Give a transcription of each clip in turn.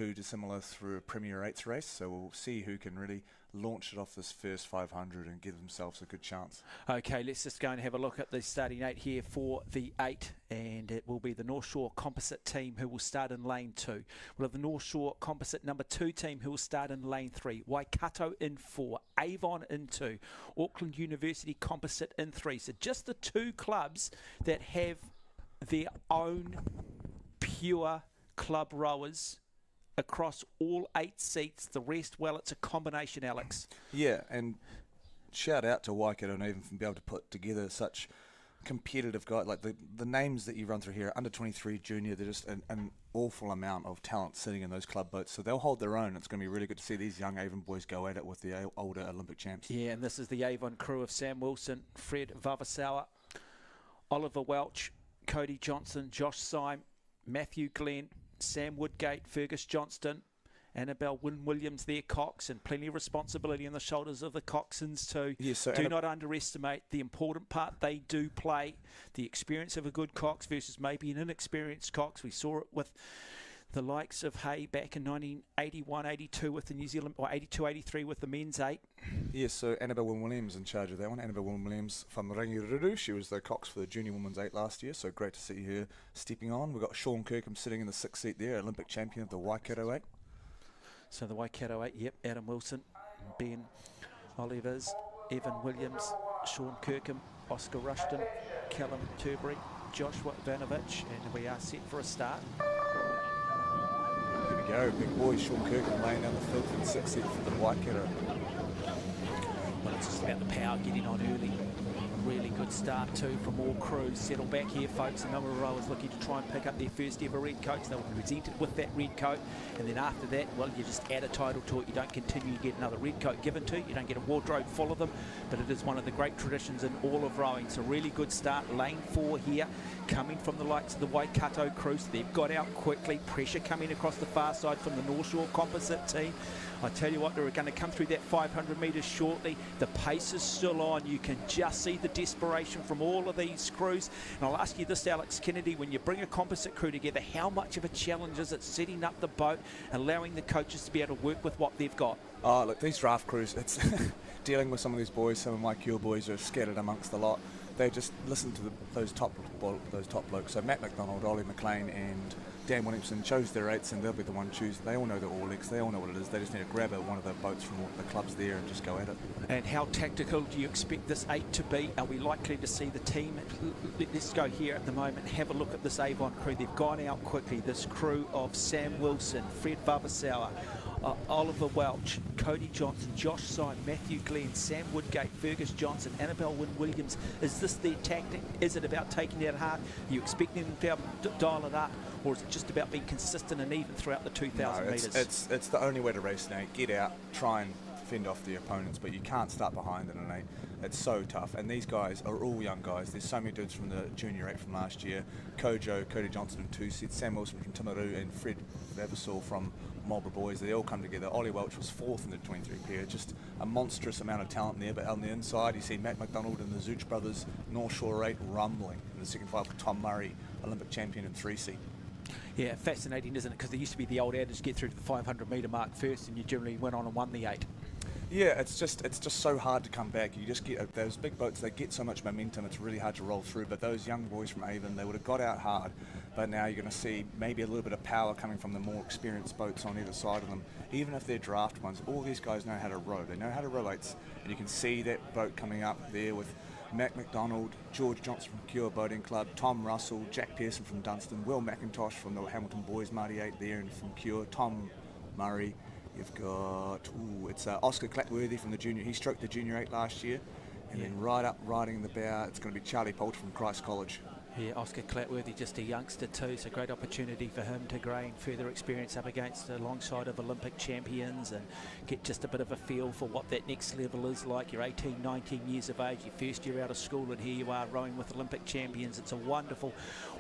too dissimilar through a Premier 8's race, so we'll see who can really launch it off this first 500 and give themselves a good chance. Okay, let's just go and have a look at the starting 8 here for the 8, and it will be the North Shore Composite team who will start in lane 2. We'll have the North Shore Composite number 2 team who will start in lane 3. Waikato in 4, Avon in 2, Auckland University Composite in 3. So just the 2 clubs that have their own pure club rowers across all 8 seats. The rest, well, it's a combination, Alex. Yeah, and shout out to Waikato and Avon for being able to put together such competitive guys. Like the names that you run through here, under 23 junior, they're just an awful amount of talent sitting in those club boats. So they'll hold their own. It's going to be really good to see these young Avon boys go at it with the older Olympic champs. Yeah, and this is the Avon crew of Sam Wilson, Fred Vavasawa, Oliver Welch, Cody Johnson, Josh Syme, Matthew Glenn, Sam Woodgate, Fergus Johnston, Annabelle Wynne-Williams, their Cox, and plenty of responsibility on the shoulders of the Coxsons too. Yeah, so do not underestimate the important part they do play, the experience of a good Cox versus maybe an inexperienced Cox. We saw it with the likes of Hay back in 1981-82 with the New Zealand, or 82-83 with the men's 8. Yes, so Annabelle Wynne-Williams in charge of that one. Annabelle Wynne-Williams from Rangiruru. She was the Cox for the junior women's 8 last year, so great to see her stepping on. We've got Sean Kirkham sitting in the 6th seat there, Olympic champion of the Waikato 8. So the Waikato 8, yep, Adam Wilson, Ben Olivers, Evan Williams, Sean Kirkham, Oscar Rushton, Callum Turbury, Joshua Vanovich, and we are set for a start. Here we go, big boy Sean Kirkham laying down the field for the 6th seat for the Waikato. Well, it's just about the power getting on early. Really good start too from all crews. Settle back here, folks. A number of rowers looking to try and pick up their first ever red coats. They will be presented with that red coat, and then after that, well, you just add a title to it. You don't continue to get another red coat given to you. You don't get a wardrobe full of them, but it is one of the great traditions in all of rowing. So really good start. Lane 4 here, coming from the likes of the Waikato crew. So they've got out quickly. Pressure coming across the far side from the North Shore Composite team. I tell you what, they're going to come through that 500 metres shortly. The pace is still on. You can just see the desperation from all of these crews. And I'll ask you this, Alex Kennedy, when you bring a composite crew together, how much of a challenge is it setting up the boat, allowing the coaches to be able to work with what they've got? Oh, look, these draft crews, it's dealing with some of these boys. Some of my Cure boys are scattered amongst the lot. They just listen to those top blokes. So Matt McDonald, Ollie McLean and Dan Williamson chose their 8s, and they'll be the one choosing. They all know the All Legs. They all know what it is. They just need to grab one of the boats from the clubs there and just go at it. And how tactical do you expect this 8 to be? Are we likely to see the team? Let's go here at the moment. Have a look at this Avon crew. They've gone out quickly. This crew of Sam Wilson, Fred Vavasawa, Oliver Welch, Cody Johnson, Josh Syme, Matthew Glenn, Sam Woodgate, Fergus Johnson, Annabelle Wynne-Williams. Is this their tactic? Is it about taking it at heart? Are you expecting them to be able to dial it up? Or is it just about being consistent and even throughout the 2,000 metres? It's the only way to race now. Get out, try and fend off the opponents, but you can't start behind in an 8. It's so tough, and these guys are all young guys. There's so many dudes from the junior 8 from last year. Cody Johnson in 2 sets, Sam Wilson from Timaru, and Fred Vavasaw from Marlborough Boys. They all come together. Ollie Welch was 4th in the 23 pair. Just a monstrous amount of talent there, but on the inside you see Matt McDonald and the Zooch brothers, North Shore 8 rumbling in the second five with Tom Murray, Olympic champion in 3 seat. Yeah, fascinating, isn't it? Because there used to be the old adage, get through to the 500 metre mark first, and you generally went on and won the 8. Yeah, it's just so hard to come back. You just get those big boats, they get so much momentum, it's really hard to roll through. But those young boys from Avon, they would have got out hard. But now you're going to see maybe a little bit of power coming from the more experienced boats on either side of them. Even if they're draft ones, all these guys know how to row. They know how to row 8s. And you can see that boat coming up there with Matt McDonald, George Johnson from Cure Boating Club, Tom Russell, Jack Pearson from Dunstan, Will McIntosh from the Hamilton Boys Marty 8 there and from Cure, Tom Murray. You've got, it's Oscar Clackworthy from the junior. He stroked the junior 8 last year. And then right up, riding the bow, it's going to be Charlie Poulter from Christ College. Yeah, Oscar Clackworthy, just a youngster too, so great opportunity for him to gain further experience up against alongside of Olympic champions and get just a bit of a feel for what that next level is like. You're 18, 19 years of age, your first year out of school, and here you are rowing with Olympic champions. It's a wonderful,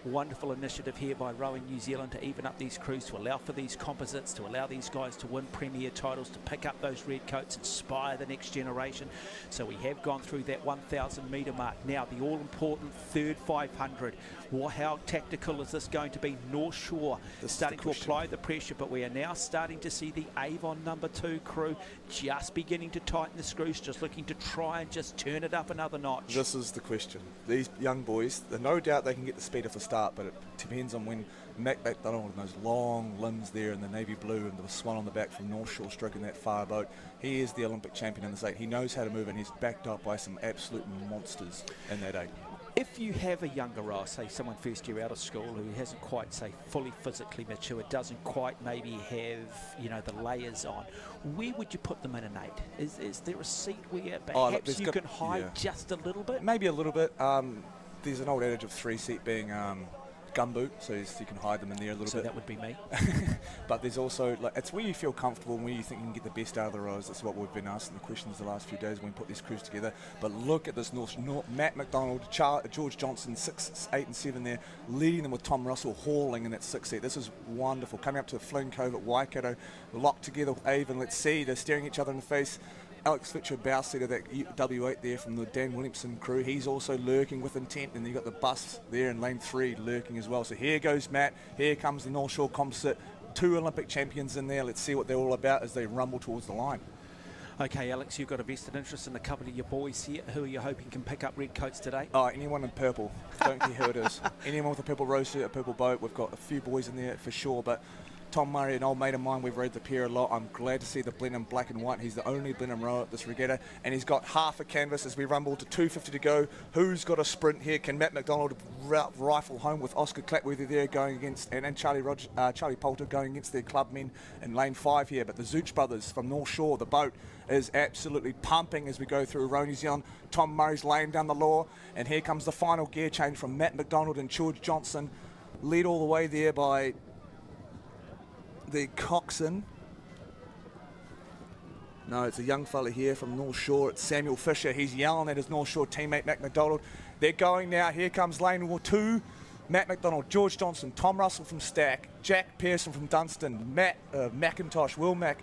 wonderful initiative here by Rowing New Zealand to even up these crews, to allow for these composites, to allow these guys to win premier titles, to pick up those red coats, inspire the next generation. So we have gone through that 1,000 metre mark. Now the all-important third 500. 800. How tactical is this going to be? North Shore starting to apply the pressure, but we are now starting to see the Avon number 2 crew just beginning to tighten the screws, just looking to try and just turn it up another notch. This is the question. These young boys, no doubt they can get the speed off the start, but it depends on when Mac McDonald and those long limbs there in the navy blue and the swan on the back from North Shore stroking that fire boat. He is the Olympic champion in this 8. He knows how to move, and he's backed up by some absolute monsters in that 8. If you have a younger rower, say someone first year out of school who hasn't quite, say, fully physically mature, doesn't quite maybe have, the layers on, where would you put them in an 8? Is there a seat where perhaps you can hide just a little bit? Maybe a little bit. There's an old adage of 3 seat being gumboot, so you can hide them in there a little bit. So that would be me. But there's also, it's where you feel comfortable and where you think you can get the best out of the rowers. That's what we've been asking the questions the last few days when we put these crews together. But look at this Matt McDonald, George Johnson, 6, 8 and 7 there, leading them with Tom Russell hauling in that 6 seat. This is wonderful. Coming up to Flynn Cove at Waikato, locked together with Avon. Let's see, they're staring each other in the face. Alex Fletcher, bow seater, that W8 there from the Dan Williamson crew. He's also lurking with intent, and you've got the bus there in lane 3 lurking as well. So here goes Matt. Here comes the North Shore Composite. 2 Olympic champions in there. Let's see what they're all about as they rumble towards the line. Okay, Alex, you've got a vested interest in a couple of your boys here. Who are you hoping can pick up red coats today? Oh, anyone in purple. Don't care who it is. Anyone with a purple row suit, a purple boat. We've got a few boys in there for sure, but Tom Murray, an old mate of mine, we've rode the pair a lot. I'm glad to see the Blenheim black and white. He's the only Blenheim rower at this regatta, and he's got half a canvas as we rumble to 250 to go. Who's got a sprint here? Can Matt McDonald rifle home with Oscar Clackworthy there going against, and Charlie Poulter going against their clubmen in lane 5 here? But the Zooch brothers from North Shore, the boat is absolutely pumping as we go through Row New Zealand. Tom Murray's laying down the law, and here comes the final gear change from Matt McDonald and George Johnson, led all the way there by the coxswain. No, it's a young fella here from North Shore. It's Samuel Fisher. He's yelling at his North Shore teammate, Matt McDonald. They're going now. Here comes lane 2. Matt McDonald, George Johnson, Tom Russell from Stack, Jack Pearson from Dunstan, Matt McIntosh, Will Mac,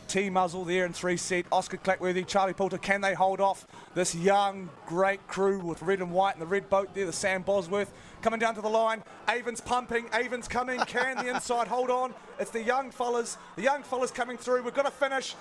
T Muzzle there in 3 seat, Oscar Clackworthy, Charlie Poulter. Can they hold off this young, great crew with red and white and the red boat there, the Sam Bosworth, coming down to the line. Avon's pumping, Avon's coming. Can the inside hold on? It's the young fellas coming through. We've got to finish.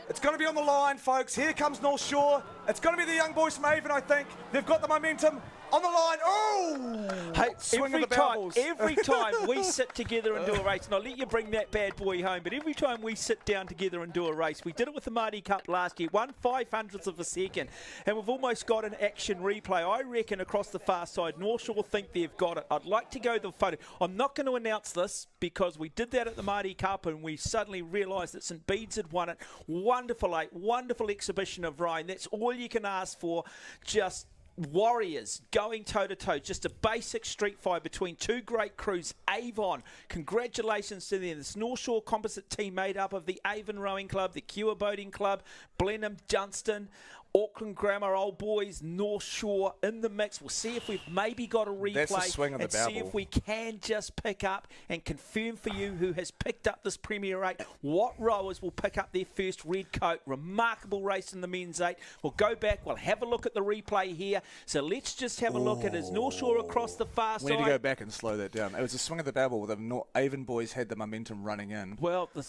It's going to be on the line, folks. Here comes North Shore. It's going to be the young boys from Avon, I think. They've got the momentum. On the line, oh! Hey, swing of the bowels. every time we sit together and do a race, and I'll let you bring that bad boy home, but every time we sit down together and do a race, we did it with the Māori Cup last year, 1/500th of a second, and we've almost got an action replay. I reckon across the far side, North Shore think they've got it. I'd like to go to the photo. I'm not going to announce this because we did that at the Māori Cup and we suddenly realised that St Bede's had won it. Wonderful 8, wonderful exhibition of rowing. That's all you can ask for. Just warriors going toe-to-toe, just a basic street fight between 2 great crews. Avon, congratulations to them. This North Shore Composite team made up of the Avon Rowing Club, the Kua Boating Club, Blenheim, Dunstan, Auckland Grammar, Old Boys, North Shore in the mix. We'll see if we've maybe got a replay. That's a swing of the and barrel. see if we can just pick up and confirm for you who has picked up this Premier 8 what rowers will pick up their first red coat. Remarkable race in the men's 8. We'll go back, we'll have a look at the replay here. So let's just have a look at his North Shore across the far side. We need to go back and slow that down. It was a swing of the barrel. The Avon boys had the momentum running in. Well, a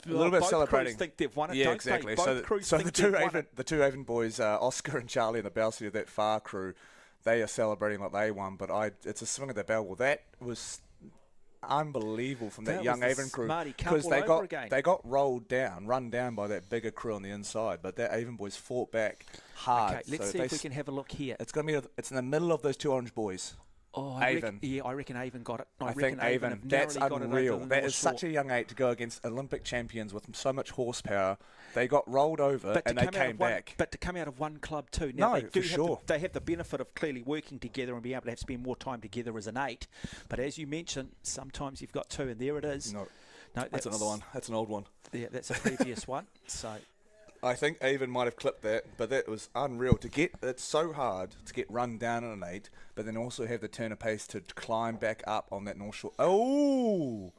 little bit both celebrating. Crews think they've won it, yeah, don't exactly. They? So the two Avon boys, Oscar and Charlie and the bow seat of that far crew, they are celebrating like they won, but it's a swing of the bell. Well, that was unbelievable from that young Avon crew, because they got run down by that bigger crew on the inside, but that Avon boys fought back hard. Okay, let's see if we can have a look here. It's in the middle of those 2 orange boys. Oh, Avon. I reckon Avon got it. I think Avon. That's unreal. That is such a young 8 to go against Olympic champions with so much horsepower. They got rolled over and they came back. But to come out of one club too. Now, no, for sure. They have the benefit of clearly working together and being able to spend more time together as an 8. But as you mentioned, sometimes you've got 2, and there it is. No, that's another one. That's an old one. Yeah, that's a previous one. So I think Avon might have clipped that, but that was unreal. It's so hard to get run down in an 8, but then also have the turn of pace to climb back up on that North Shore. Oh!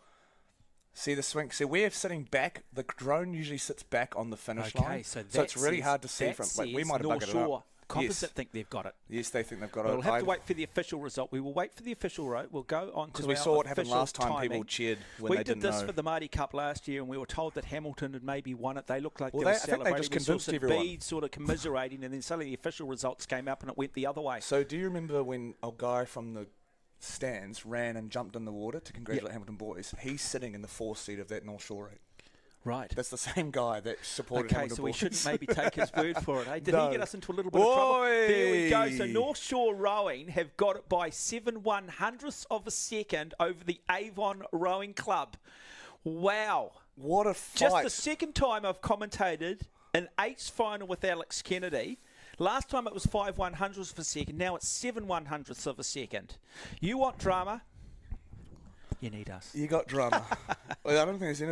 See the swing? See, we're sitting back. The drone usually sits back on the finish line. So it's really hard to see from. We might have buggered it up. Composite think they've got it. Yes, they think they've got it. We'll have to wait for the official result. We will wait for the official result. We'll go on to because we saw what happened last time. Timing. People cheered when they didn't know. We did this for the Māori Cup last year, and we were told that Hamilton had maybe won it. They looked like they were I think celebrating. they just We saw convinced some everyone. beads sort of commiserating, and then suddenly the official results came up, and it went the other way. So do you remember when a guy from the stands ran and jumped in the water to congratulate Hamilton boys? He's sitting in the fourth seat of that North Shore race. Right. That's the same guy that supported Okay, Hamilton so boys. we shouldn't maybe take his word for it. Hey? Did No. he get us into a little bit of trouble? Oi! There we go. So North Shore Rowing have got it by 7/100ths of a second over the Avon Rowing Club. Wow. What a fight. Just the second time I've commentated an eights final with Alex Kennedy. Last time it was 5/100ths of a second. Now it's 7/100ths of a second. You want drama? You need us. You got drama. Well, I don't think there's any